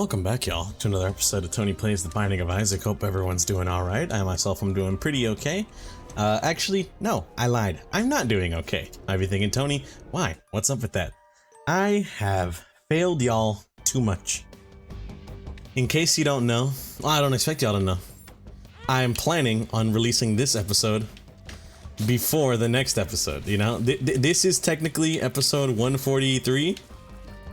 Welcome back, y'all, to another episode of Tony Plays The Binding of Isaac. Hope everyone's doing alright. I myself am doing pretty okay. Actually, no, I lied. I'm not doing okay. I'd be thinking, Tony, why? What's up with that? I have failed y'all too much. In case you don't know, well, I don't expect y'all to know, I am planning on releasing this episode before the next episode, you know? This is technically episode 143,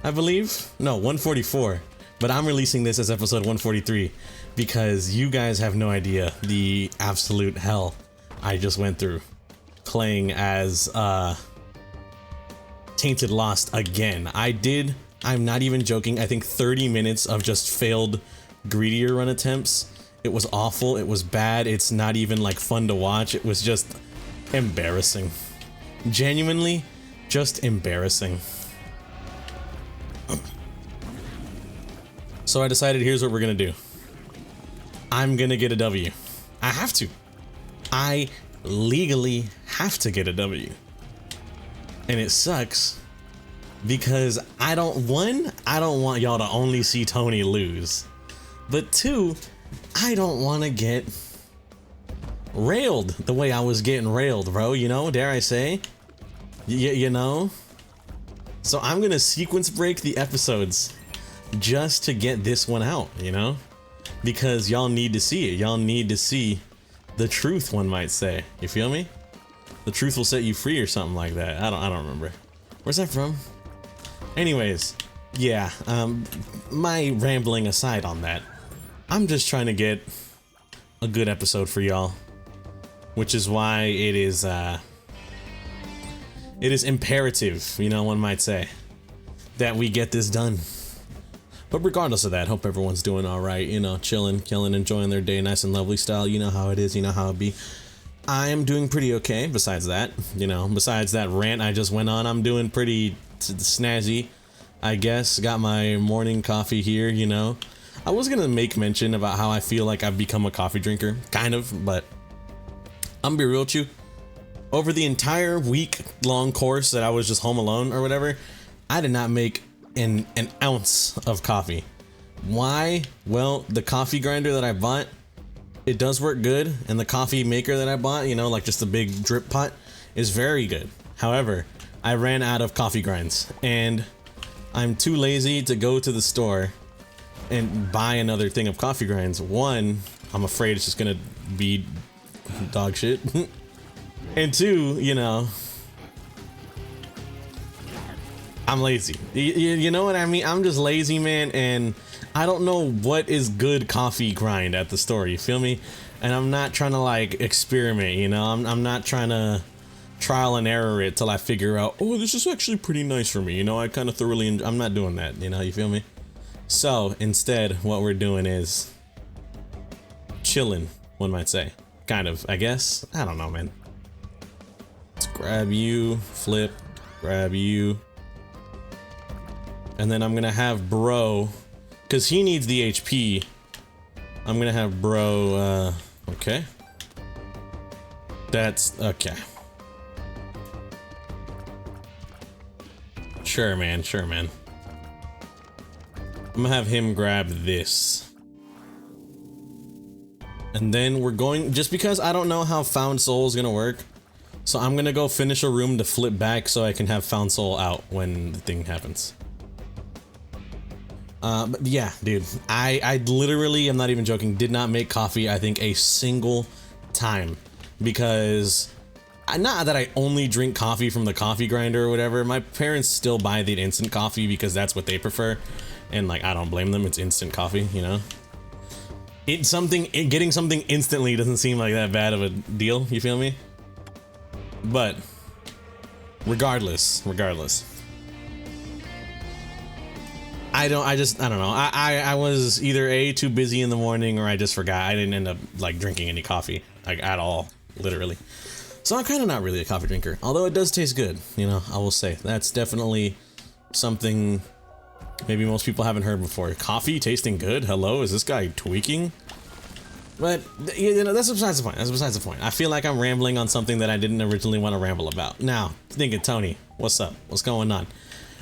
I believe? No, 144. But I'm releasing this as episode 143 because you guys have no idea the absolute hell I just went through playing as Tainted Lost again. I'm not even joking, I think 30 minutes of just failed greedier run attempts. It was awful, it was bad, it's not even like fun to watch, it was just embarrassing. Genuinely, just embarrassing. So I decided, here's what we're gonna do. I'm gonna get a W. I have to. I legally have to get a W. And it sucks because I don't want y'all to only see Tony lose. But two, I don't want to get railed the way I was getting railed, bro. You know, dare I say? You know? So I'm gonna sequence break the episodes just to get this one out, you know, because y'all need to see it. Y'all need to see the truth, one might say. You feel me? The truth will set you free or something like that. I don't remember. Where's that from? Anyways, yeah, my rambling aside on that, I'm just trying to get a good episode for y'all, which is why it is imperative, you know, one might say, that we get this done. But regardless of that, hope everyone's doing alright, you know, chilling, killing, enjoying their day nice and lovely style. You know how it is, you know how it be. I am doing pretty okay, besides that, you know, besides that rant I just went on, I'm doing pretty snazzy, I guess. Got my morning coffee here, you know. I was gonna make mention about how I feel like I've become a coffee drinker, kind of, but I'm gonna be real with you. Over the entire week-long course that I was just home alone or whatever, I did not make an ounce of coffee. Why? Well, the coffee grinder that I bought, it does work good, and the coffee maker that I bought, you know, like just a big drip pot, is very good. However, I ran out of coffee grinds, and I'm too lazy to go to the store and buy another thing of coffee grinds. One, I'm afraid it's just gonna be dog shit. And two, you know, I'm lazy. You know what I mean? I'm just lazy, man, and I don't know what is good coffee grind at the store, you feel me? And I'm not trying to like experiment, you know? I'm not trying to trial and error it till I figure out, oh, this is actually pretty nice for me, you know? I kind of thoroughly enjoy. I'm not doing that, you know? You feel me? So instead, what we're doing is chilling, one might say. Kind of, I guess. I don't know, man. Let's grab you, flip, grab you. And then I'm gonna have bro, because he needs the HP. I'm gonna have bro, okay. That's, okay. Sure, man, sure, man. I'm gonna have him grab this. And then we're going, just because I don't know how Found Soul is gonna work, so I'm gonna go finish a room to flip back so I can have Found Soul out when the thing happens. But yeah, dude, I literally, I'm not even joking, did not make coffee, I think, a single time, because not that I only drink coffee from the coffee grinder or whatever. My parents still buy the instant coffee because that's what they prefer, and like, I don't blame them. It's instant coffee, you know. Getting something instantly doesn't seem like that bad of a deal, you feel me? But regardless, I don't know. I was either A, too busy in the morning, or I just forgot. I didn't end up like drinking any coffee, like at all, literally. So I'm kind of not really a coffee drinker, although it does taste good, you know, I will say. That's definitely something maybe most people haven't heard before. Coffee tasting good? Hello, is this guy tweaking? But, you know, that's besides the point. That's besides the point. I feel like I'm rambling on something that I didn't originally want to ramble about. Now, thinking, Tony, what's up? What's going on?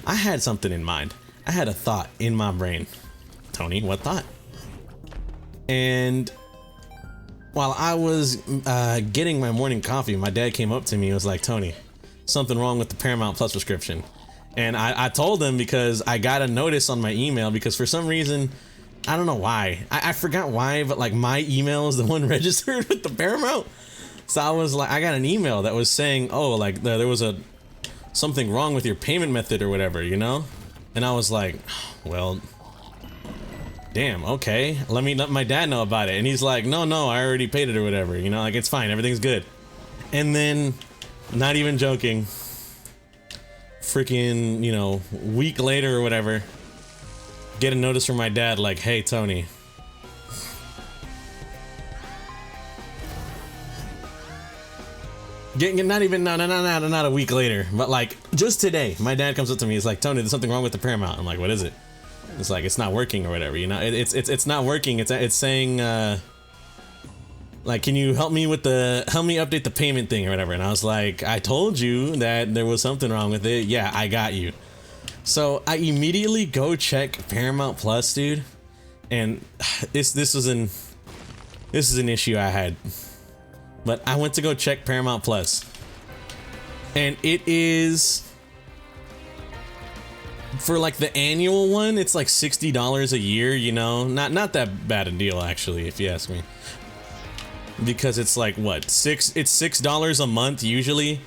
I had something in mind. I had a thought in my brain Tony, what thought? And while I was getting my morning coffee, my dad came up to me and was like, Tony, something wrong with the Paramount Plus subscription. And I told him because I got a notice on my email because for some reason, I don't know why. I forgot why, but like my email is the one registered with the Paramount. So I was like, I got an email that was saying, oh, like there was something wrong with your payment method or whatever, you know? And I was like, well, damn, okay. Let my dad know about it. And he's like, no, I already paid it or whatever, you know, like it's fine, everything's good. And then, not even joking, freaking, you know, week later or whatever, get a notice from my dad like, hey, Tony. Not a week later, but like just today, my dad comes up to me. He's like, Tony, there's something wrong with the Paramount. I'm like, what is it? It's like, it's not working or whatever, you know. It's not working. It's saying like, can you help me update the payment thing or whatever? And I was like, I told you that there was something wrong with it. Yeah, I got you. So I immediately go check Paramount Plus, dude, and this is an issue I had. But I went to go check Paramount Plus, and it is, for like the annual one, it's like $60 a year, you know, not that bad a deal actually, if you ask me, because it's like what, it's $6 a month usually.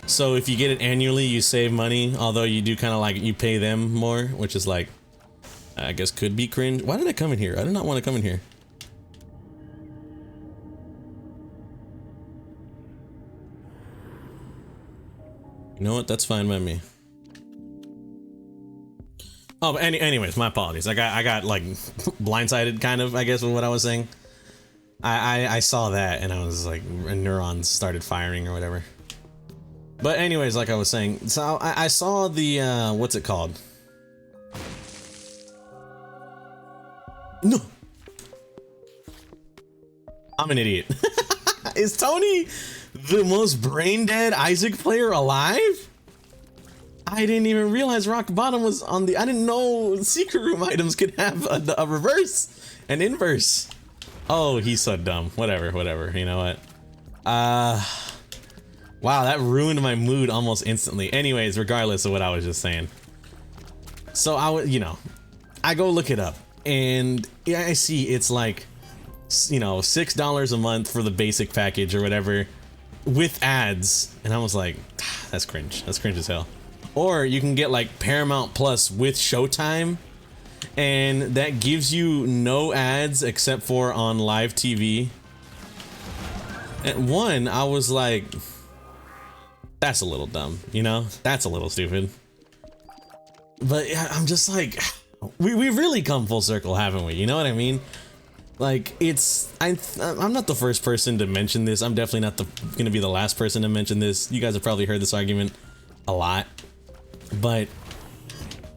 So if you get it annually, you save money, although you do kind of like, you pay them more, which is like, I guess could be cringe. Why did I come in here? I did not want to come in here. You know what? That's fine by me. Oh, but anyways, my apologies. I got like blindsided, kind of, I guess, with what I was saying. I saw that and I was like, neurons started firing or whatever. But anyways, like I was saying, so I saw the what's it called? No, I'm an idiot. Is Tony the most brain dead Isaac player alive? I didn't even realize Rock Bottom was on the. I didn't know secret room items could have a reverse, an inverse. Oh, he's so dumb. Whatever. You know what? Wow, that ruined my mood almost instantly. Anyways, regardless of what I was just saying. So I go look it up, and yeah, I see it's like, you know, $6 a month for the basic package or whatever, with ads, and I was like, that's cringe. That's cringe as hell. Or you can get like Paramount Plus with Showtime, and that gives you no ads except for on live TV. At one, I was like, that's a little dumb, you know? That's a little stupid. But yeah, I'm just like, we've really come full circle, haven't we? You know what I mean? Like, I'm not the first person to mention this. I'm definitely not gonna be the last person to mention this. You guys have probably heard this argument a lot. But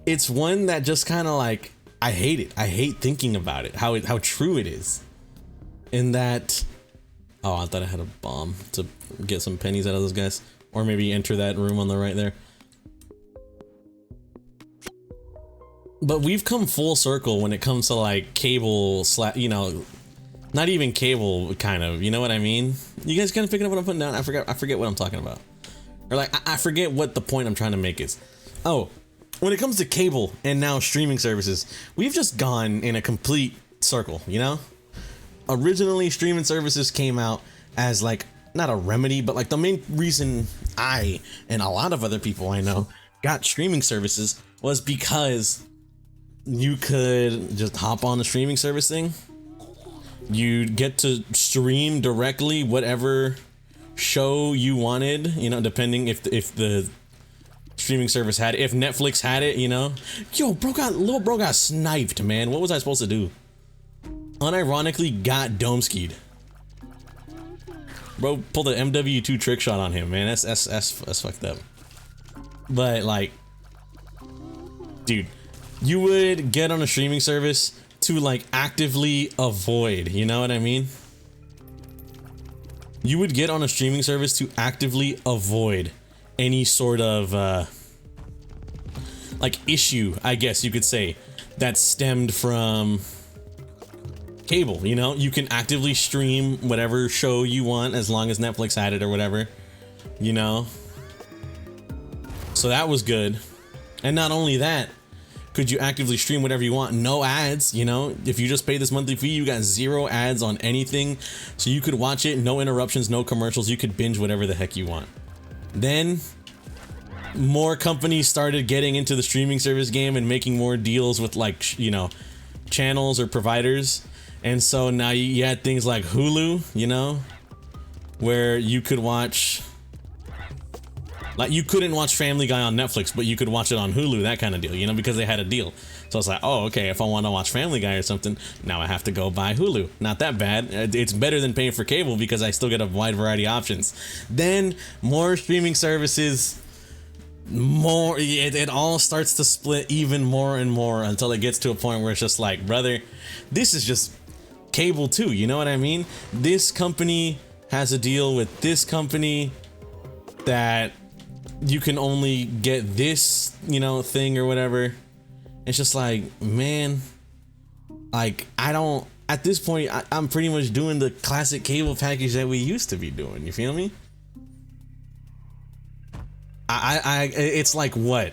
it's one that just kind of like, I hate it. I hate thinking about it, how true it is. In that, oh, I thought I had a bomb to get some pennies out of those guys. Or maybe enter that room on the right there. But we've come full circle when it comes to like cable you know, not even cable, kind of, you know what I mean? You guys kind of picking up what I'm putting down? I forget what I'm talking about. Or like, I forget what the point I'm trying to make is. Oh, when it comes to cable and now streaming services, we've just gone in a complete circle, you know? Originally, streaming services came out as like, not a remedy, but like the main reason I and a lot of other people I know got streaming services was because you could just hop on the streaming service thing. You'd get to stream directly whatever show you wanted, you know, depending if the streaming service had it, if Netflix had it, you know. Yo, little bro got sniped, man. What was I supposed to do? Unironically got dome skied. Bro pulled an MW2 trick shot on him, man. That's fucked up. But like, dude, you would get on a streaming service to like actively avoid, you know what I mean? You would get on a streaming service to actively avoid any sort of like issue, I guess you could say, that stemmed from cable. You know, you can actively stream whatever show you want as long as Netflix had it or whatever, you know. So that was good. And not only that, could you actively stream whatever you want, no ads, you know. If you just pay this monthly fee, you got 0 ads on anything, so you could watch it, no interruptions, no commercials. You could binge whatever the heck you want. Then more companies started getting into the streaming service game and making more deals with, like, you know, channels or providers. And so now you had things like Hulu, you know, where you could watch, like, you couldn't watch Family Guy on Netflix, but you could watch it on Hulu, that kind of deal, you know, because they had a deal. So it's like, oh, okay, if I want to watch Family Guy or something, now I have to go buy Hulu. Not that bad. It's better than paying for cable because I still get a wide variety of options. Then more streaming services, more, it all starts to split even more and more until it gets to a point where it's just like, brother, this is just cable too, you know what I mean? This company has a deal with this company that you can only get this, you know, thing or whatever. It's just like, man, like, I don't, at this point, I'm pretty much doing the classic cable package that we used to be doing. You feel me? It's like, what,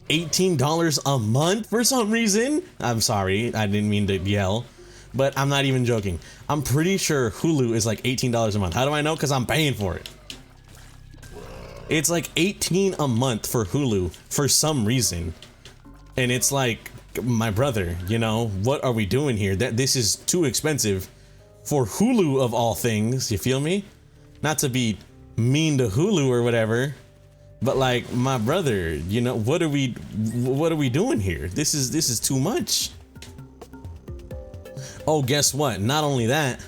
$18 a month for some reason? I'm sorry, I didn't mean to yell, but I'm not even joking. I'm pretty sure Hulu is like $18 a month. How do I know? Because I'm paying for it. It's like $18 a month for Hulu for some reason. And it's like, my brother, you know, what are we doing here? This is too expensive for Hulu of all things, you feel me? Not to be mean to Hulu or whatever, but like, my brother, you know, what are we doing here? This is too much. Oh, guess what? Not only that,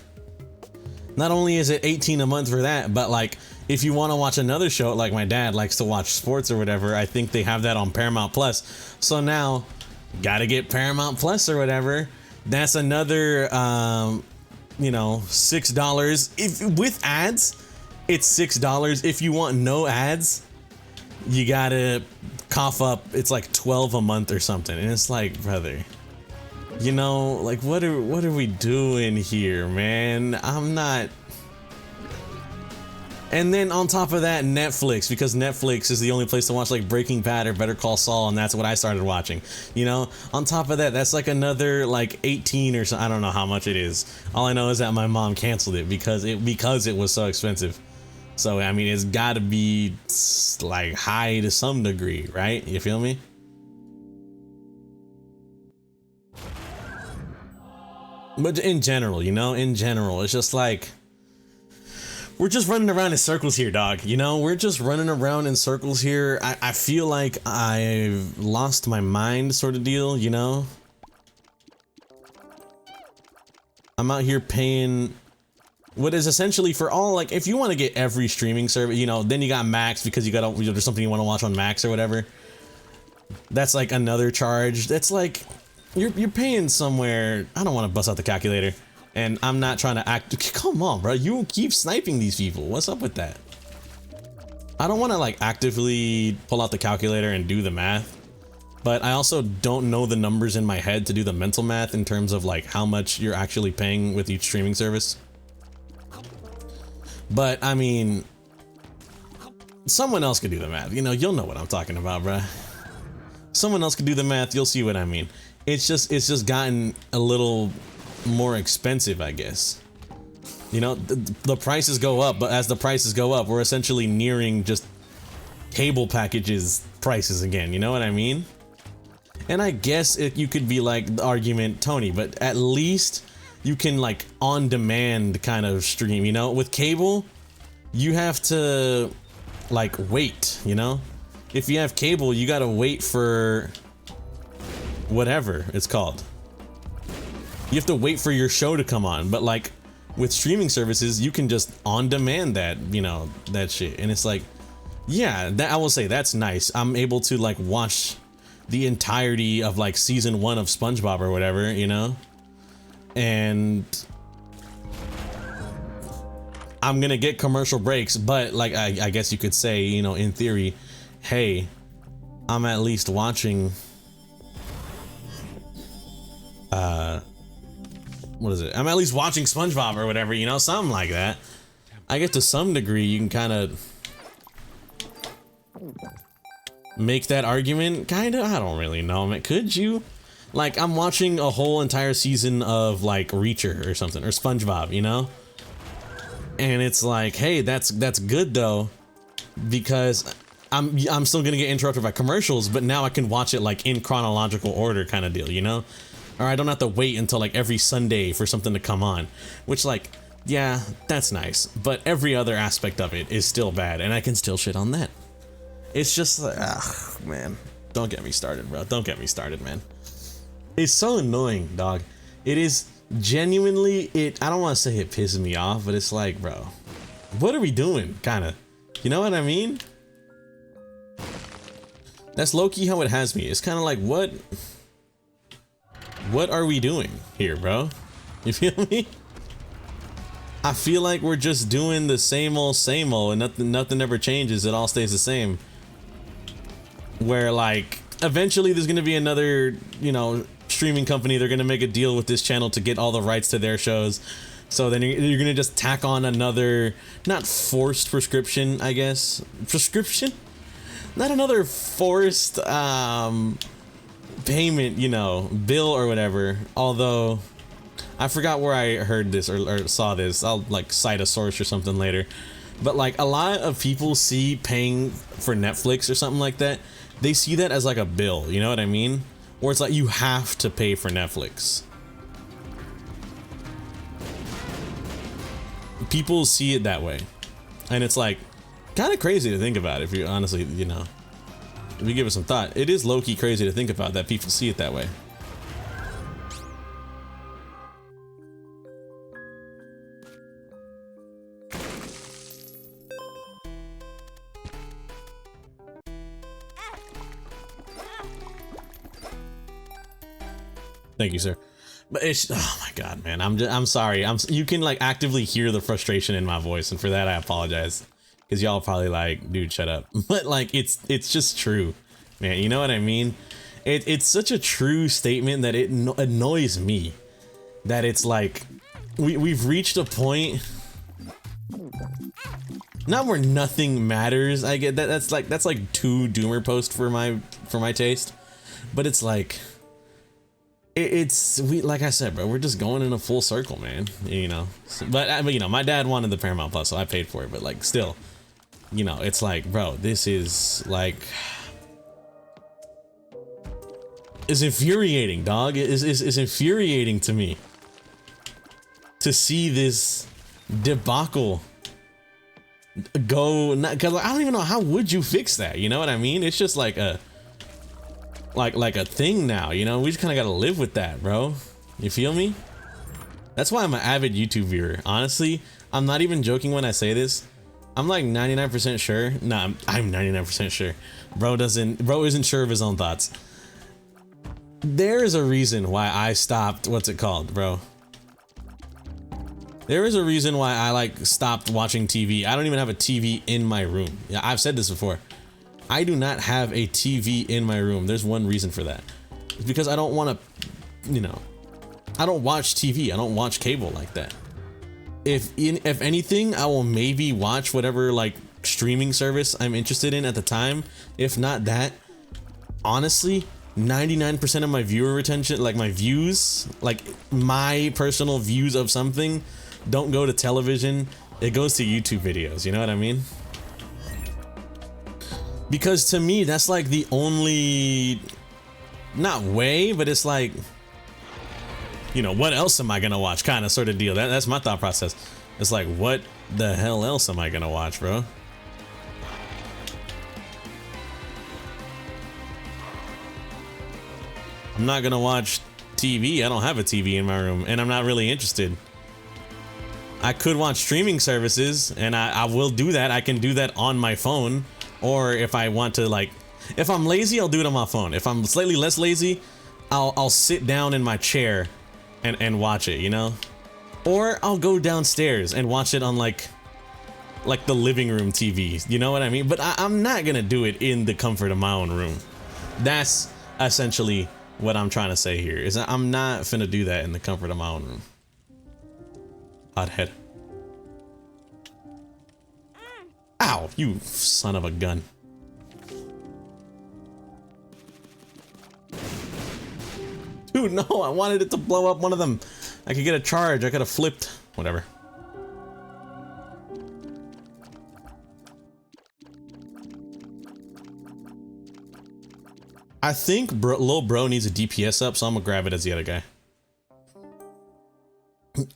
not only is it $18 a month for that, but like, if you want to watch another show, like my dad likes to watch sports or whatever, I think they have that on Paramount Plus. So now, gotta get Paramount Plus or whatever. That's another, you know, $6. If with ads, it's $6. If you want no ads, you gotta cough up. It's like $12 a month or something, and it's like, brother, you know, like, what are we doing here, man? I'm not. And then on top of that, Netflix, because Netflix is the only place to watch like Breaking Bad or Better Call Saul, and that's what I started watching. You know, on top of that, that's like another like 18 or so. I don't know how much it is. All I know is that my mom canceled it because it was so expensive. So I mean, it's got to be like high to some degree, right? You feel me? But in general, you know, in general, it's just like, we're just running around in circles here, dog. You know, we're just running around in circles here. I feel like I've lost my mind, sort of deal, you know? I'm out here paying what is essentially for all, like, if you want to get every streaming service, you know, then you got Max because you got, there's something you want to watch on Max or whatever. That's like another charge. That's like, you're paying somewhere. I don't want to bust out the calculator. And I'm not trying to act. Come on, bro. You keep sniping these people. What's up with that? I don't want to like actively pull out the calculator and do the math, but I also don't know the numbers in my head to do the mental math in terms of like how much you're actually paying with each streaming service. But I mean, someone else could do the math. You know, you'll know what I'm talking about, bro. Someone else could do the math. You'll see what I mean. It's just gotten a little more expensive, I guess. You know, the prices go up, but as the prices go up, we're essentially nearing just cable packages prices again, you know what I mean? And I guess you could be like the argument, Tony, but at least you can like on demand kind of stream, you know? With cable, you have to like wait, you know? If you have cable, you gotta wait for whatever it's called. You have to wait for your show to come on, but like with streaming services, you can just on demand that, you know, that shit. And it's like, yeah, that I will say that's nice. I'm able to like watch the entirety of like season 1 of SpongeBob or whatever, you know? And I'm gonna get commercial breaks, but like I guess you could say, you know, in theory, hey, I'm at least watching what is it? I'm at least watching SpongeBob or whatever, you know, something like that. I get to some degree you can kind of make that argument, kind of. I don't really know, man. Could you? Like, I'm watching a whole entire season of like Reacher or something, or SpongeBob, you know, and it's like, hey, that's good though, because I'm still gonna get interrupted by commercials, but now I can watch it like in chronological order, kind of deal, you know, or I don't have to wait until like every Sunday for something to come on, which, like, yeah, that's nice, but every other aspect of it is still bad, and I can still shit on that. It's just like, ah, man, don't get me started, bro. Don't get me started, man. It's so annoying, dog. It is genuinely, I don't want to say it pisses me off, but it's like, bro, what are we doing? Kind of, you know what I mean? That's low-key how it has me. It's kind of like, what are we doing here, bro? You feel me? I feel like we're just doing the same old, and nothing ever changes. It all stays the same. Where, like, eventually there's gonna be another, you know, streaming company. They're gonna make a deal with this channel to get all the rights to their shows. So then you're gonna just tack on another, not forced prescription, I guess. Prescription? Not another forced payment, you know, bill or whatever. Although I forgot where I heard this or saw this. I'll like cite a source or something later. But like a lot of people see paying for Netflix or something like that, they see that as like a bill, you know what I mean? Where it's like you have to pay for Netflix. People see it that way. And it's like kind of crazy to think about if you honestly, you know, if you give it some thought. It is low-key crazy to think about that people see it that way. Thank you, sir. But it's, oh my god, man, I'm sorry. You can like actively hear the frustration in my voice, and for that I apologize, because y'all probably like, dude, shut up. But like, it's just true, man. You know what I mean? It's such a true statement that it annoys me that it's like we've reached a point, not where nothing matters. I get that. That's like too doomer post for my taste, but it's like. We like I said, bro, we're just going in a full circle, man, you know. But you know, my dad wanted the Paramount Plus, so I paid for it, but like still, you know, it's like, bro, this is like, it's infuriating, dog. It's infuriating to me to see this debacle go, because I don't even know how would you fix that, you know what I mean? It's just like a like a thing now, you know. We just kind of got to live with that, bro. You feel me? That's why I'm an avid YouTube viewer. Honestly, I'm not even joking when I say this. I'm like 99% sure. Nah, I'm 99% sure. Bro isn't sure of his own thoughts. There is a reason why I stopped, what's it called, bro? There is a reason why I like stopped watching TV. I don't even have a TV in my room. Yeah, I've said this before. I do not have a TV in my room. There's one reason for that. It's because I don't want to, you know, I don't watch TV. I don't watch cable like that. If anything, I will maybe watch whatever like streaming service I'm interested in at the time. If not that, honestly, 99% of my viewer retention, like my views, like my personal views of something, don't go to television. It goes to YouTube videos. You know what I mean? Because to me, that's like the only, not way, but it's like, you know, what else am I gonna watch kind of sort of deal. That's my thought process. It's like, what the hell else am I gonna watch, bro? I'm not gonna watch TV. I don't have a TV in my room, and I'm not really interested. I could watch streaming services, and I will do that. I can do that on my phone. Or if I want to, like, if I'm lazy, I'll do it on my phone. If I'm slightly less lazy, I'll sit down in my chair and watch it, you know? Or I'll go downstairs and watch it on like the living room TV, you know what I mean? But I'm not gonna do it in the comfort of my own room. That's essentially what I'm trying to say here is that I'm not finna do that in the comfort of my own room. Hothead. Ow, you son of a gun. Dude, no, I wanted it to blow up one of them. I could get a charge. I could have flipped. Whatever. I think little bro needs a DPS up, so I'm gonna grab it as the other guy.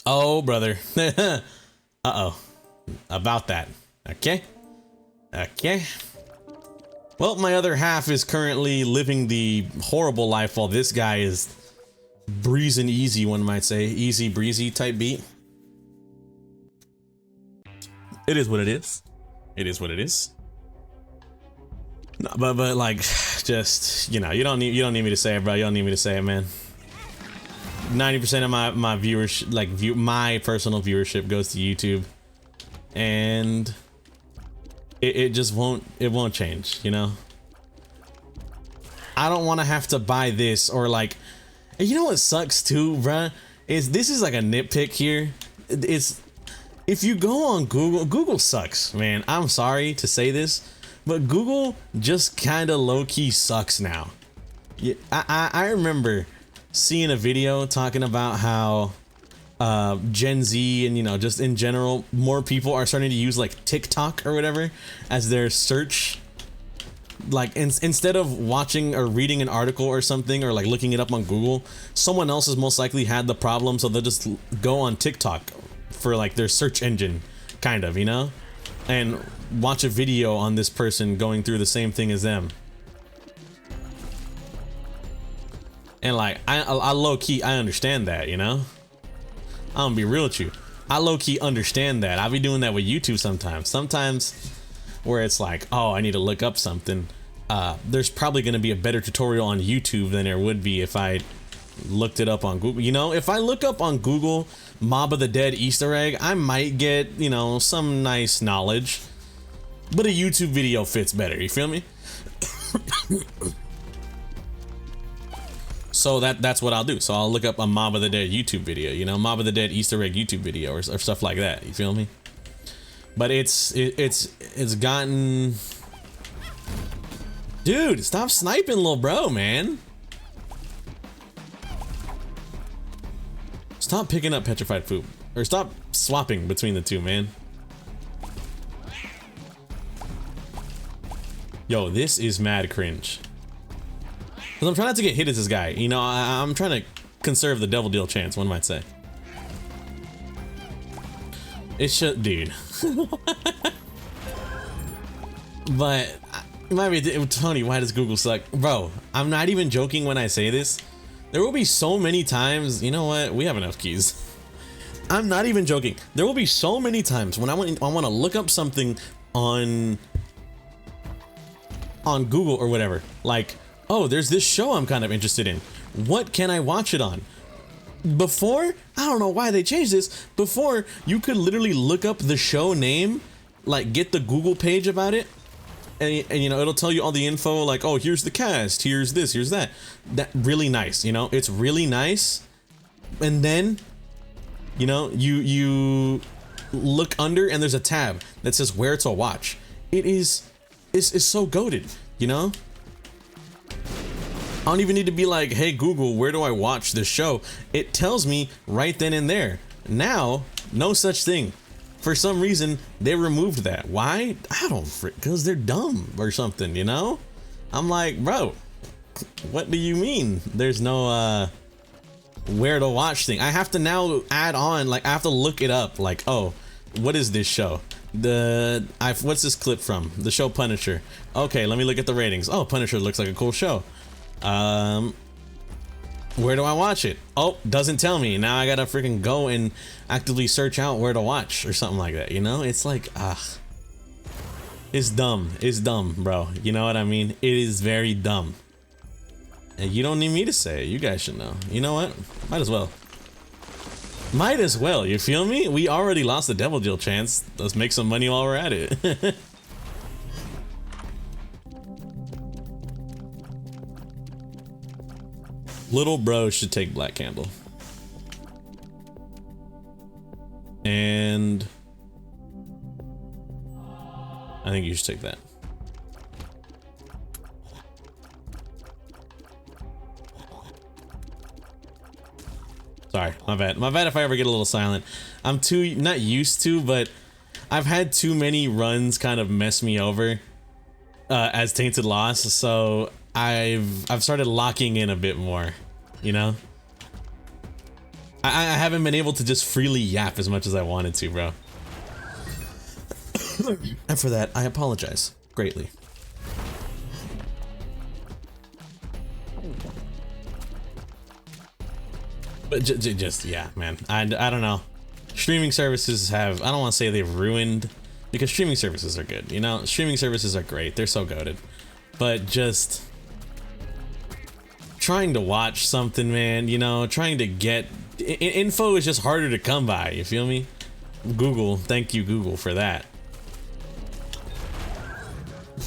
Oh, brother. Uh-oh. About that. Okay. Okay. Well, my other half is currently living the horrible life while this guy is breezing easy, one might say. Easy breezy type beat. It is what it is. It is what it is. No, but like, just, you know, you don't need me to say it, bro. You don't need me to say it, man. 90% of my viewers, like my personal viewership goes to YouTube, and it just won't change, you know. I don't want to have to buy this, or like, you know what sucks too, bruh, is this is like a nitpick here. It's, if you go on Google sucks, man. I'm sorry to say this, but Google just kind of low-key sucks now. Yeah, I remember seeing a video talking about how Gen Z and, you know, just in general, more people are starting to use like TikTok or whatever as their search. Like instead of watching or reading an article or something, or like looking it up on Google, someone else has most likely had the problem, so they'll just go on TikTok for like their search engine, kind of, you know, and watch a video on this person going through the same thing as them. And like, I low-key, I understand that, you know? I'm gonna be real with you. I low-key understand that. I'll be doing that with YouTube sometimes. Sometimes where it's like, oh, I need to look up something. There's probably gonna be a better tutorial on YouTube than there would be if I looked it up on Google. You know, if I look up on Google Mob of the Dead Easter egg, I might get, you know, some nice knowledge. But a YouTube video fits better, you feel me? So that's what I'll do. So I'll look up a Mob of the Dead YouTube video, you know, Mob of the Dead Easter egg YouTube video, or stuff like that. You feel me? But it's gotten, dude, stop sniping, little bro, man. Stop picking up petrified food, or stop swapping between the two, man. Yo, this is mad cringe. Because I'm trying not to get hit as this guy. You know, I'm trying to conserve the devil deal chance, one might say. It should, dude. But, it might be, Tony, why does Google suck? Bro, I'm not even joking when I say this. There will be so many times, you know what? We have enough keys. I'm not even joking. There will be so many times when I want to look up something on Google or whatever. Like, oh, there's this show I'm kind of interested in. What can I watch it on? Before, I don't know why they changed this. Before, you could literally look up the show name, like get the Google page about it, and you know, it'll tell you all the info, like, oh, here's the cast, here's this, here's that. That really nice, you know, it's really nice. And then, you know, you look under and there's a tab that says where to watch. It's so goated, you know? I don't even need to be like, hey Google, where do I watch this show? It tells me right then and there. Now, no such thing. For some reason, they removed that. Why? I don't, because they're dumb or something, you know? I'm like, bro, what do you mean? There's no where to watch thing. I have to now add on, like, I have to look it up. Like, oh, what is this show? What's this clip from? The show Punisher. Okay, let me look at the ratings. Oh, Punisher looks like a cool show. Where do I watch it? Oh, doesn't tell me. Now I gotta freaking go and actively search out where to watch or something like that, you know? It's like, it's dumb. It's dumb, bro. You know what I mean? It is very dumb. And you don't need me to say it. You guys should know. You know what? Might as well. Might as well, you feel me? We already lost the devil deal chance. Let's make some money while we're at it. Little bro should take Black Candle. And I think you should take that. Sorry, my bad. My bad if I ever get a little silent. I'm too, not used to, but I've had too many runs kind of mess me over as Tainted Lost, so I've started locking in a bit more, you know? I haven't been able to just freely yap as much as I wanted to, bro. And for that, I apologize greatly. But just yeah, man. I don't know. Streaming services have, I don't want to say they've ruined, because streaming services are good, you know? Streaming services are great. They're so goated. But just trying to watch something, man, you know, trying to get info is just harder to come by, you feel me? Google, thank you Google for that.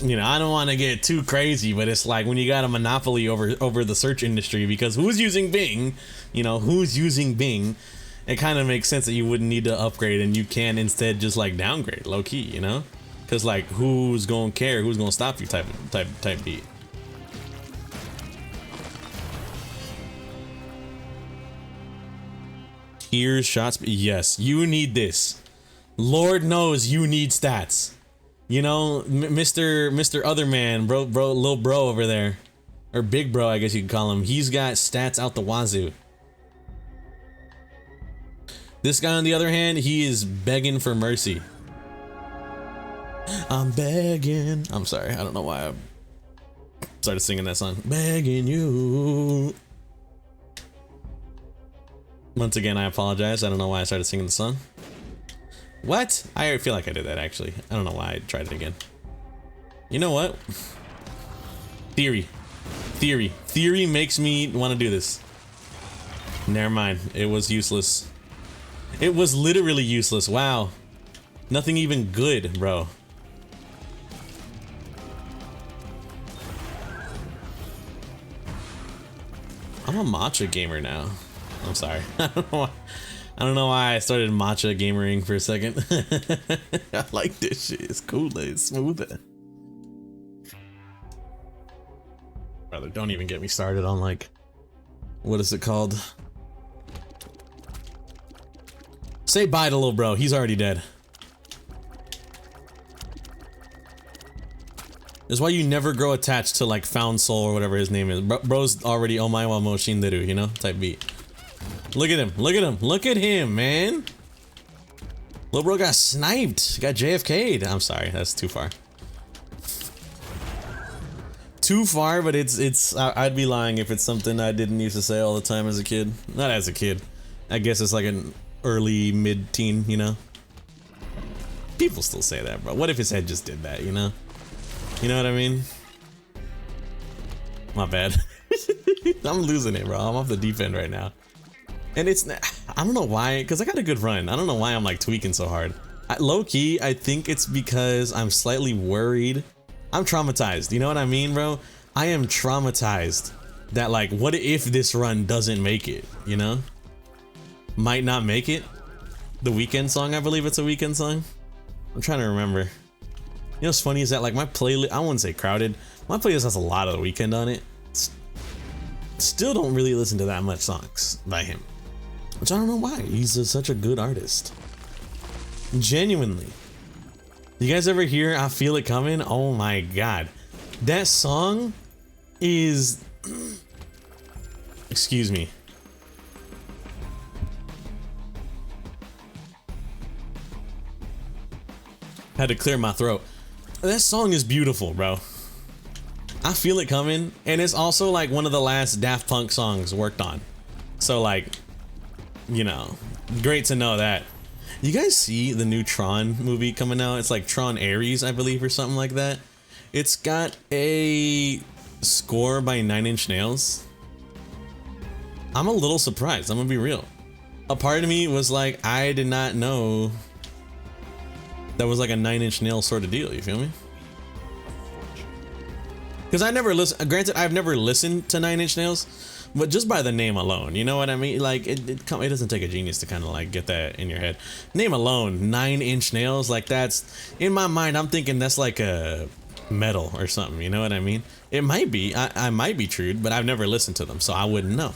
You know, I don't want to get too crazy, but it's like when you got a monopoly over the search industry, because who's using Bing, you know, who's using Bing, it kind of makes sense that you wouldn't need to upgrade and you can instead just like downgrade low key, you know, because like who's gonna care, who's gonna stop you type beat. Here's shots. Yes, you need this. Lord knows you need stats. You know, Mr. Other Man, bro, little bro over there, or big bro, I guess you could call him. He's got stats out the wazoo. This guy, on the other hand, he is begging for mercy. I'm begging. I'm sorry, I don't know why I started singing that song. Begging you. Once again, I apologize. I don't know why I started singing the song. What? I feel like I did that actually. I don't know why I tried it again. You know what? Theory makes me want to do this. Never mind. It was useless. It was literally useless. Wow. Nothing even good, bro. I'm a matcha gamer now. I'm sorry. I don't know why I started matcha gamering for a second. I like this shit. It's cooler. It's smoother. Brother, don't even get me started on like, what is it called? Say bye to little bro. He's already dead. That's why you never grow attached to like Found Soul or whatever his name is. Bro's already Omae wa mo shinderu, you know, type beat. Look at him, look at him, look at him, man. Lil bro got sniped, got JFK'd. I'm sorry, that's too far. Too far, but I'd be lying if it's something I didn't used to say all the time as a kid. Not as a kid. I guess it's like an early mid-teen, you know? People still say that, bro. What if his head just did that, you know? You know what I mean? My bad. I'm losing it, bro. I'm off the deep end right now. And it's, I don't know why, because I got a good run. I don't know why I'm like tweaking so hard. Low key, I think it's because I'm slightly worried. I'm traumatized. You know what I mean, bro? I am traumatized that like, what if this run doesn't make it, you know? Might not make it. The Weeknd song, I believe it's a Weeknd song. I'm trying to remember. You know what's funny is that like my playlist, I wouldn't say crowded. My playlist has a lot of The Weeknd on it. Still don't really listen to that much songs by him. Which I don't know why. He's such a good artist. Genuinely. You guys ever hear I Feel It Coming? Oh my god. That song is... Excuse me. Had to clear my throat. That song is beautiful, bro. I Feel It Coming, and it's also like one of the last Daft Punk songs worked on. So like, you know, great to know that. You guys see the new Tron movie coming out? It's like Tron Ares, I believe, or something like that. It's got a score by 9 Inch Nails. I'm a little surprised, I'm gonna be real. A part of me was like, I did not know that was like a 9 Inch Nails sort of deal, you feel me? Because I never listened, granted, I've never listened to 9 Inch Nails, but just by the name alone, you know what I mean? Like it doesn't take a genius to kind of like get that in your head. Name alone, 9-inch nails, like that's in my mind. I'm thinking that's like a metal or something. You know what I mean? It might be. I might be true, but I've never listened to them, so I wouldn't know.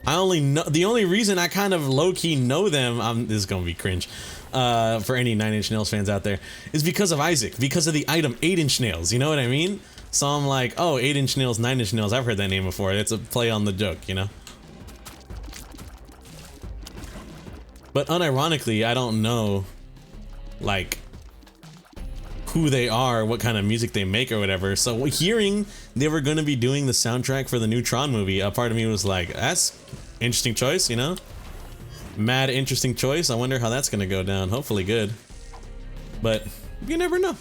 I only know the only reason I kind of low-key know them. This is gonna be cringe. For any 9-inch nails fans out there, is because of Isaac, because of the item 8-inch nails. You know what I mean? So I'm like, oh, 8-inch nails, 9-inch nails. I've heard that name before. It's a play on the joke, you know? But unironically, I don't know, like, who they are, what kind of music they make or whatever. So hearing they were going to be doing the soundtrack for the new Tron movie, a part of me was like, that's interesting choice, you know? Mad interesting choice. I wonder how that's going to go down. Hopefully good. But you never know.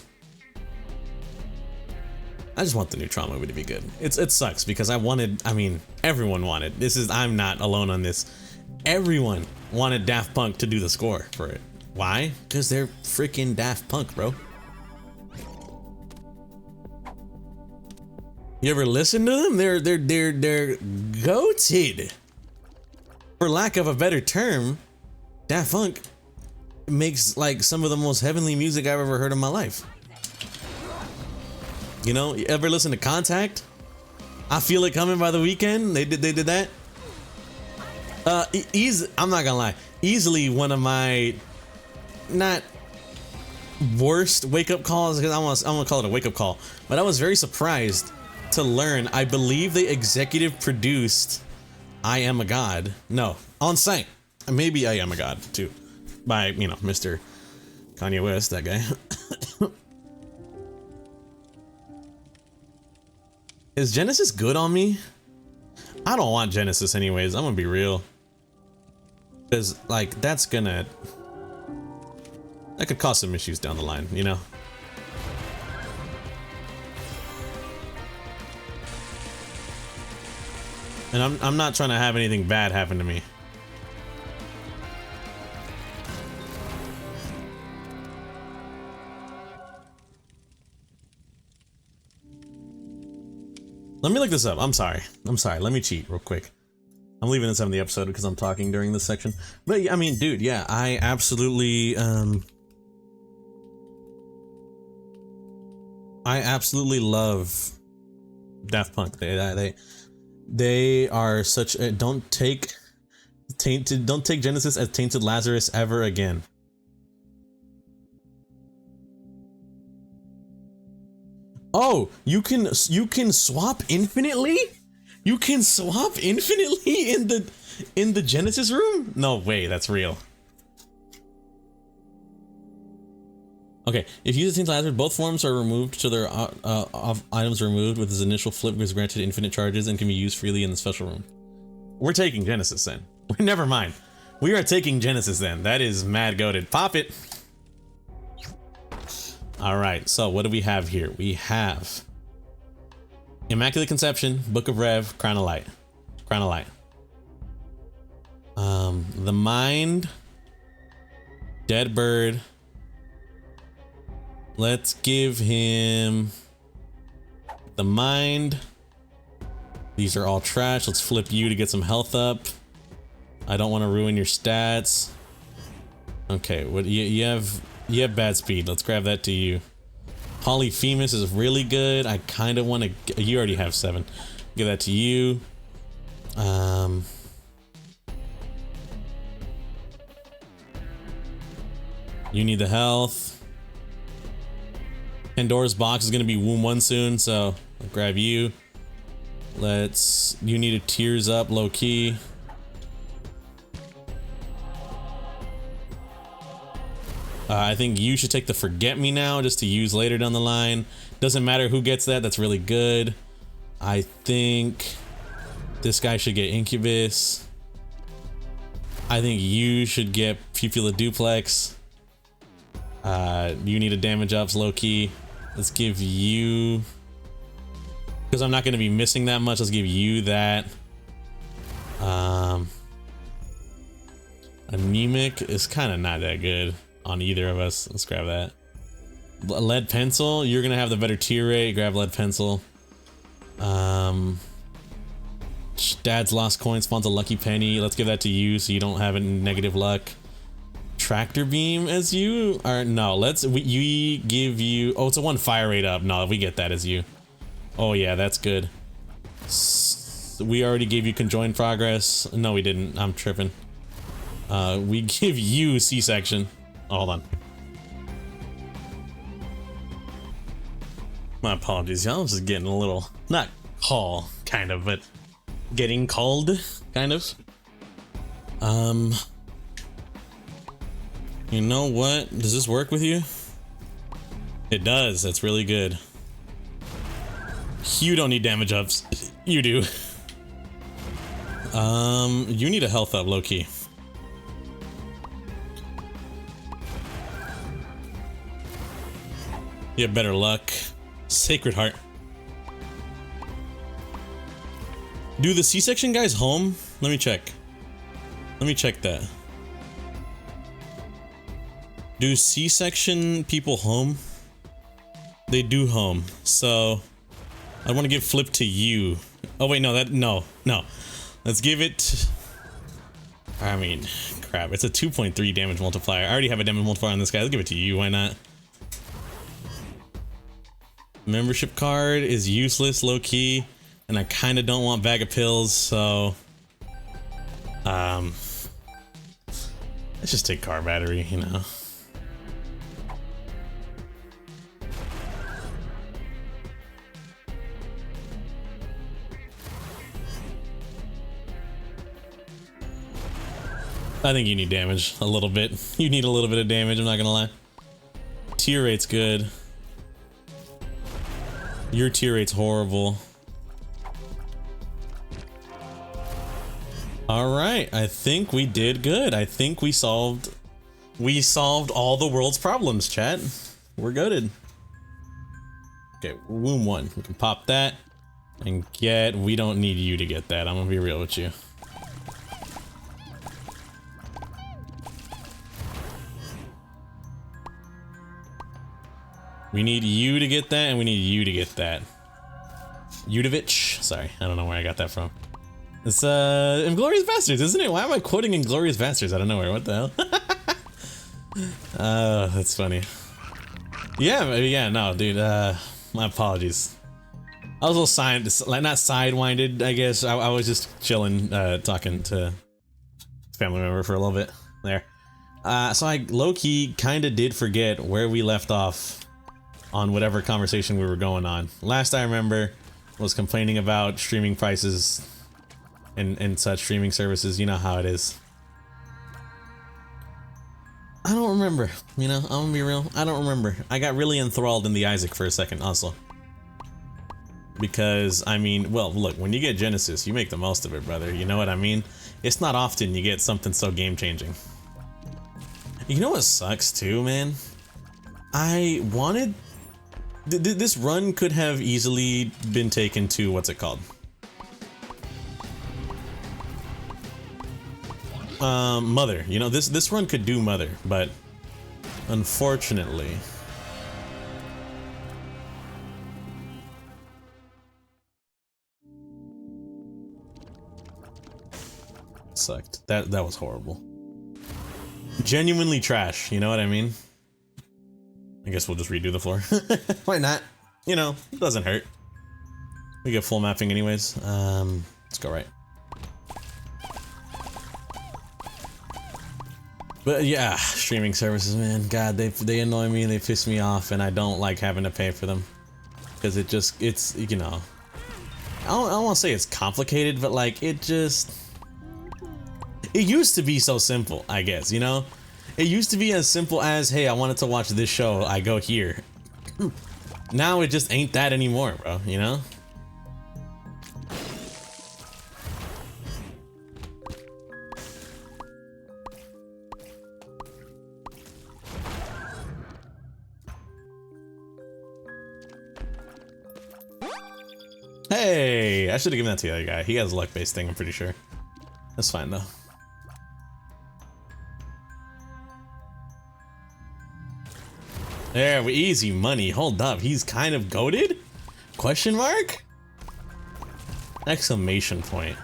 I just want the new Tron movie to be good. It sucks because I mean, everyone wanted. I'm not alone on this. Everyone wanted Daft Punk to do the score for it. Why? Because they're freaking Daft Punk, bro. You ever listen to them? They're goated. For lack of a better term, Daft Punk makes like some of the most heavenly music I've ever heard in my life. You know, you ever listen to Contact? I Feel It Coming by The Weeknd. They did that. I'm not gonna lie. Easily one of my not worst wake-up calls, because I'm gonna call it a wake-up call. But I was very surprised to learn. I believe they executive produced I Am a God. No, On Sight. Maybe I Am a God too, by Mr. Kanye West, that guy. Is Genesis good on me? I don't want Genesis anyways. I'm gonna be real. Because, like, that could cause some issues down the line, you know? And I'm not trying to have anything bad happen to me. Let me look this up. I'm sorry. Let me cheat real quick. I'm leaving this on the episode because I'm talking during this section. But I mean, dude, yeah, I absolutely love Daft Punk. They are such a, don't take Genesis as Tainted Lazarus ever again. Oh, you can swap infinitely? You can swap infinitely in the Genesis room? No way, that's real. Okay, if you use Tainted Lazarus, both forms are removed, so their items removed with his initial flip is granted infinite charges and can be used freely in the special room. We're taking Genesis then. Never mind. We are taking Genesis then. That is mad goated. Pop it. All right, so what do we have here? We have Immaculate Conception, Book of Rev, Crown of Light. Crown of Light. The Mind, Dead Bird. Let's give him the Mind. These are all trash. Let's flip you to get some health up. I don't want to ruin your stats. Okay, what you have bad speed. Let's grab that to you. Polyphemus is really good. I kind of want to. You already have 7. Give that to you. You need the health. Pandora's box is gonna be Womb 1 soon, so I'll grab you. You need a Tears Up, low key. I think you should take the Forget Me Now just to use later down the line. Doesn't matter who gets that, that's really good. I think this guy should get Incubus. I think you should get Pupilla Duplex. You need a damage ups, low key. Let's give you, because I'm not going to be missing that much, let's give you that. Anemic is kind of not that good on either of us. Let's grab that. Lead Pencil, you're gonna have the better tier rate. Grab Lead Pencil. Dad's lost coin spawns a lucky penny. Let's give that to you so you don't have any negative luck. Tractor beam as you? Or no, we give you... Oh, it's a 1 fire rate up. No, we get that as you. Oh yeah, that's good. We already gave you conjoined progress. No, we didn't. I'm tripping. We give you C-section. Oh, hold on. My apologies, y'all. I'm just getting a little... Not call, kind of, but... Getting called, kind of. You know what? Does this work with you? It does. That's really good. You don't need damage ups. You do. You need a health up, low-key. You have better luck. Sacred Heart. Do the C-section guys home? Let me check. Let me check that. Do C-section people home? They do home. So I want to give flip to you. Oh wait, no, no. Let's give it. I mean, crap. It's a 2.3 damage multiplier. I already have a damage multiplier on this guy. Let's give it to you. Why not? Membership card is useless, low key, and I kind of don't want bag of pills, so let's just take car battery, you know. I think you need damage a little bit. You need a little bit of damage, I'm not gonna lie. Tier rate's good. Your tier rate's horrible. Alright, I think we did good. I think we solved all the world's problems, chat. We're goated. Okay, womb 1. We can pop that and get... We don't need you to get that. I'm gonna be real with you. We need you to get that, and we need you to get that. Udovich? Sorry, I don't know where I got that from. It's, Inglourious Basterds, isn't it? Why am I quoting Inglourious Basterds out of nowhere? What the hell? That's funny. Yeah, no, dude, my apologies. I was a little not sidewinded, I guess. I was just chilling, talking to family member for a little bit there. So I low-key kinda did forget where we left off on whatever conversation we were going on. Last I remember was complaining about streaming prices and such streaming services. You know how it is. I don't remember, you know, I'm gonna be real. I don't remember. I got really enthralled in the Isaac for a second also. Because, I mean, well, look, when you get Genesis, you make the most of it, brother. You know what I mean? It's not often you get something so game-changing. You know what sucks too, man? I wanted... This run could have easily been taken to, what's it called? Mother. You know, this run could do Mother, but unfortunately... Sucked. That was horrible. Genuinely trash, you know what I mean? I guess we'll just redo the floor. Why not? You know, it doesn't hurt. We get full mapping anyways. Let's go right. But yeah, streaming services, man. God, they annoy me and they piss me off, and I don't like having to pay for them. Because it's, you know... I don't want to say it's complicated, but like, it used to be so simple, I guess, you know? It used to be as simple as, hey, I wanted to watch this show, I go here. Now it just ain't that anymore, bro, you know? Hey, I should have given that to the other guy. He has a luck-based thing, I'm pretty sure. That's fine, though. There, easy money. Hold up, he's kind of goated? Question mark? Exclamation point.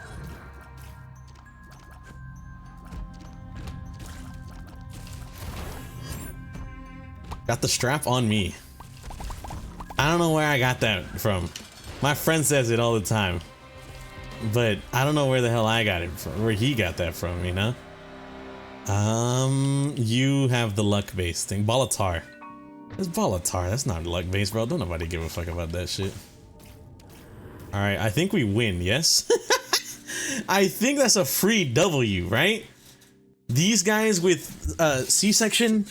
Got the strap on me. I don't know where I got that from. My friend says it all the time. But I don't know where the hell I got it from, where he got that from, you know? You have the luck-based thing. Bolatar. It's Bolatar. That's not luck-based, bro. Don't nobody give a fuck about that shit. Alright, I think we win, yes? I think that's a free W, right? These guys with C-section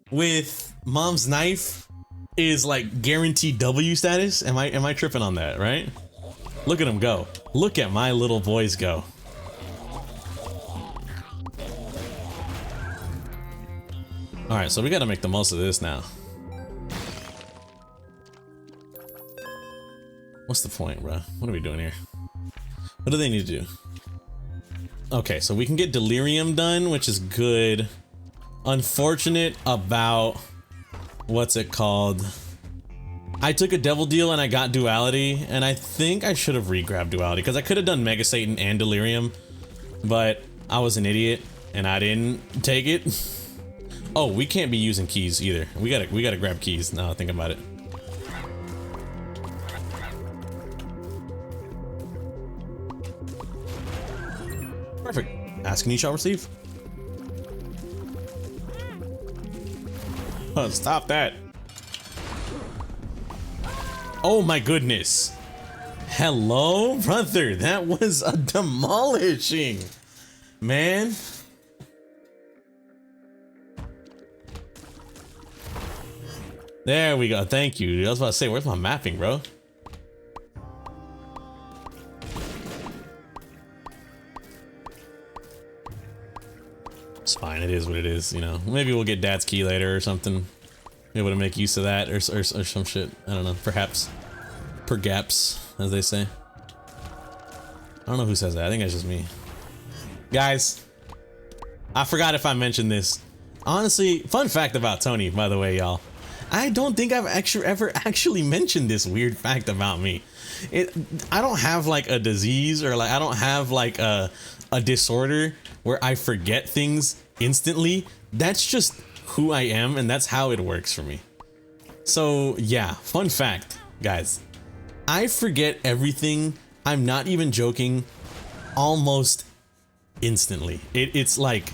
with mom's knife is like guaranteed W status. Am I tripping on that, right? Look at them go. Look at my little boys go. Alright, so we gotta make the most of this now. What's the point, bro? What are we doing here? What do they need to do? Okay, so we can get delirium done, which is good. Unfortunate about... what's it called? I took a devil deal and I got duality, and I think I should have re-grabbed duality, because I could have done Mega Satan and delirium, but I was an idiot and I didn't take it. Oh, we can't be using keys either. We gotta grab keys now I think about it. Perfect. Ask and you shall receive. Oh, stop that. Oh my goodness. Hello, brother. That was a demolishing. Man. There we go. Thank you. I was about to say, where's my mapping, bro? It's fine. It is what it is, you know. Maybe we'll get Dad's key later or something. Be able to make use of that or some shit. I don't know. Perhaps. Pergaps, as they say. I don't know who says that. I think that's just me. Guys, I forgot if I mentioned this. Honestly, fun fact about Tony, by the way, y'all. I don't think I've ever actually mentioned this weird fact about me. I don't have like a disease or like I don't have like a disorder where I forget things instantly. That's just who I am, and that's how it works for me. So yeah, fun fact, guys. I forget everything. I'm not even joking. Almost instantly. It's like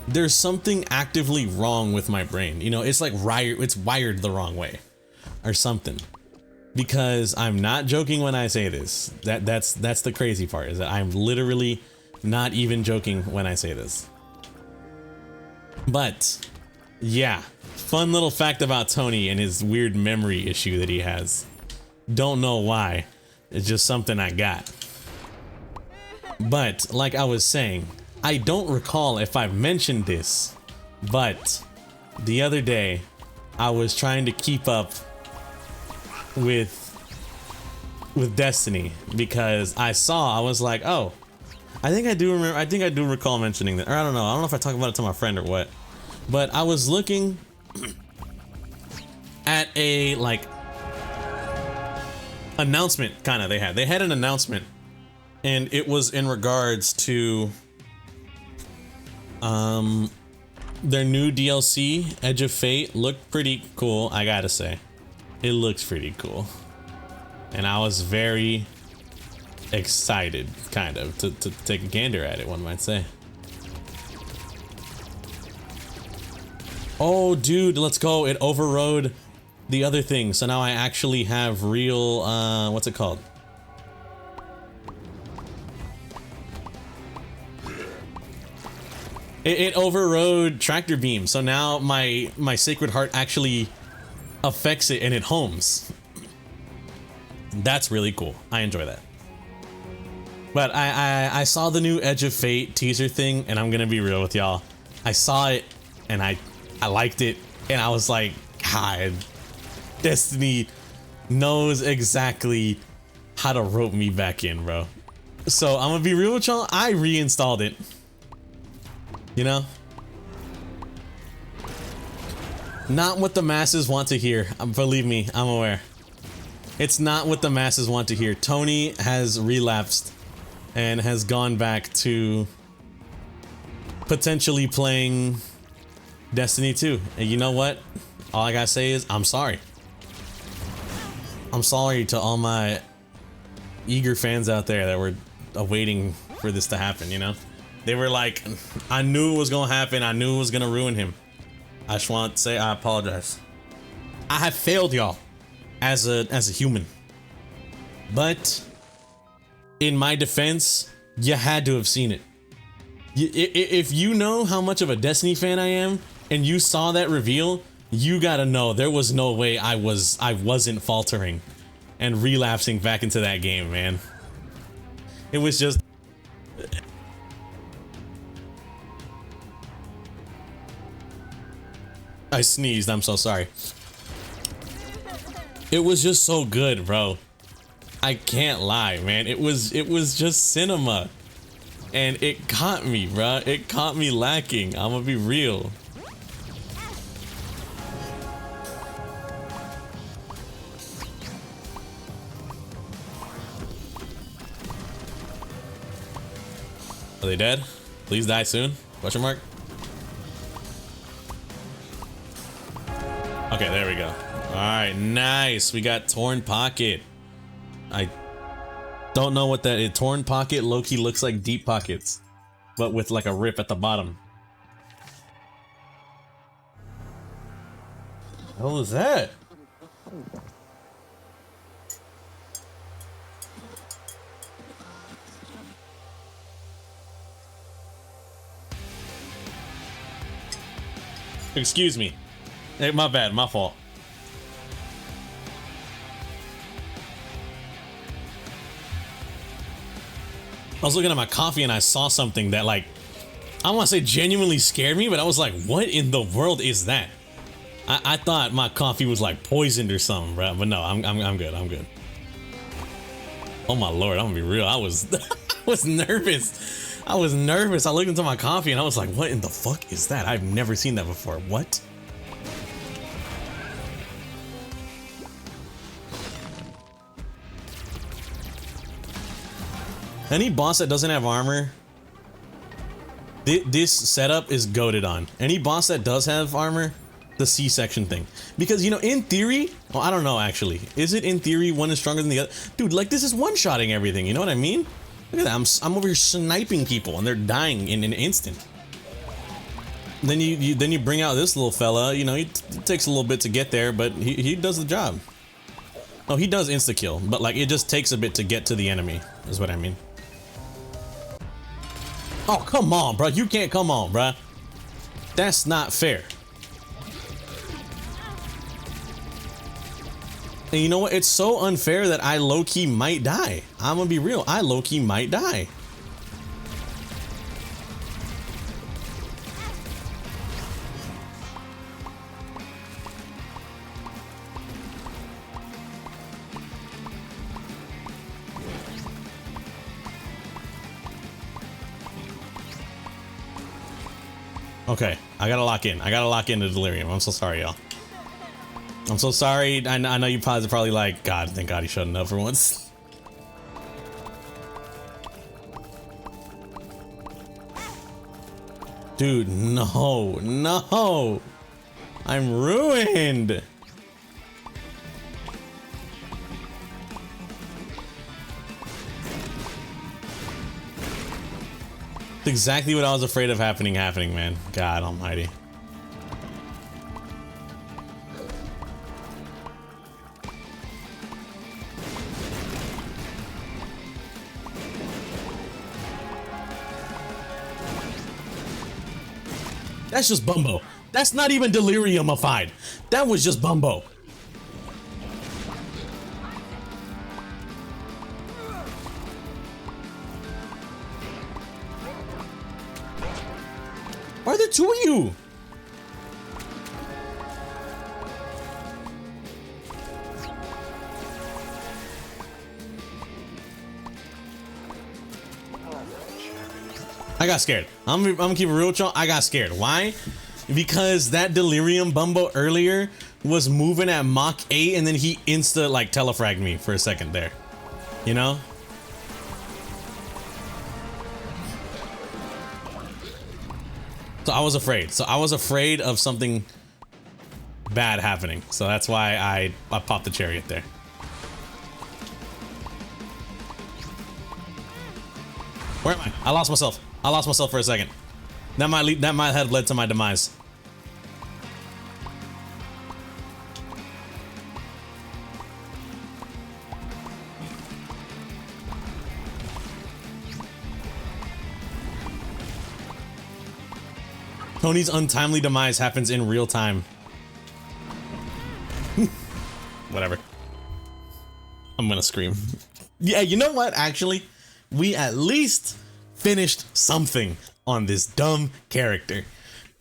there's something actively wrong with my brain. You know, it's like it's wired the wrong way or something. Because I'm not joking when I say this. That's the crazy part, is that I'm literally not even joking when I say this. But yeah, fun little fact about Tony and his weird memory issue that he has. Don't know why. It's just something I got. But like I was saying, I don't recall if I've mentioned this, but the other day I was trying to keep up with Destiny because I was like, oh, I think I do recall mentioning that, or I don't know if I talk about it to my friend or what, but I was looking at a like announcement kind of they had an announcement, and it was in regards to their new DLC, Edge of Fate. Looked pretty cool, I gotta say. It looks pretty cool. And I was very excited, kind of, to take a gander at it, one might say. Oh, dude, let's go. It overrode the other thing. So now I actually have real, what's it called? It overrode Tractor Beam. So now my Sacred Heart actually affects it and it homes. That's really cool. I enjoy that. But I saw the new Edge of Fate teaser thing, and I'm gonna be real with y'all. I saw it and I liked it, and I was like, God, Destiny knows exactly how to rope me back in, bro. So I'm gonna be real with y'all. I reinstalled it. You know? Not what the masses want to hear. Believe me, I'm aware. It's not what the masses want to hear. Tony has relapsed and has gone back to potentially playing Destiny 2. And you know what? All I gotta say is I'm sorry. I'm sorry to all my eager fans out there that were awaiting for this to happen, you know? They were like, I knew it was gonna happen. I knew it was gonna ruin him. I just want to say I apologize. I have failed y'all as a human. But in my defense, you had to have seen it. If you know how much of a Destiny fan I am and you saw that reveal, you gotta know there was no way I wasn't faltering and relapsing back into that game, man. It was just I sneezed, I'm so sorry. It was just so good, bro. I can't lie, man. It was just cinema. And it caught me, bro. It caught me lacking. I'm gonna be real. Are they dead? Please die soon? Question mark? Okay, there we go. Alright, nice. We got Torn Pocket. I don't know what that is. Torn Pocket low-key looks like Deep Pockets, but with like a rip at the bottom. What was that? Excuse me. Hey, my bad, my fault. I was looking at my coffee and I saw something that, like, I don't want to say genuinely scared me, but I was like, what in the world is that? I thought my coffee was like poisoned or something, bro. But no, I'm good. I'm good. Oh my lord, I'm gonna be real. I was I was nervous. I was nervous. I looked into my coffee and I was like, what in the fuck is that? I've never seen that before. What? Any boss that doesn't have armor, this setup is goated on. Any boss that does have armor, the C-section thing. Because, you know, in theory, well, I don't know actually. Is it in theory one is stronger than the other? Dude, like this is one-shotting everything, you know what I mean? Look at that, I'm over here sniping people and they're dying in an instant. Then you bring out this little fella, you know, it takes a little bit to get there, but he does the job. Oh, he does insta-kill, but like it just takes a bit to get to the enemy, is what I mean. Oh, come on, bro. You can't come on, bro. That's not fair. And you know what? It's so unfair that I low-key might die. I'm gonna be real. I low-key might die. Okay, I gotta lock in. I gotta lock into Delirium. I'm so sorry, y'all. I'm so sorry. I know you probably like, God, thank God he shut up for once. Dude, no, no. I'm ruined. It's exactly what I was afraid of happening, man. God almighty. That's just Bumbo. That's not even deliriumified. That was just Bumbo. Why are there two of you? I got scared. I'm gonna keep it real with y'all. I got scared. Why? Because that Delirium Bumbo earlier was moving at Mach 8 and then he insta like telefragged me for a second there. You know? So I was afraid. So I was afraid of something bad happening. So that's why I popped the chariot there. Where am I? I lost myself. I lost myself for a second. That might have led to my demise. Tony's untimely demise happens in real time. Whatever. I'm gonna scream. Yeah, you know what? Actually, we at least finished something on this dumb character.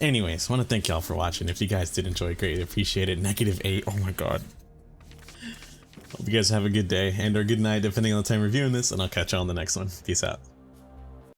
Anyways, I want to thank y'all for watching. If you guys did enjoy, greatly appreciate it. -8. Oh my god. Hope you guys have a good day and or good night, depending on the time reviewing this, and I'll catch you on the next one. Peace out.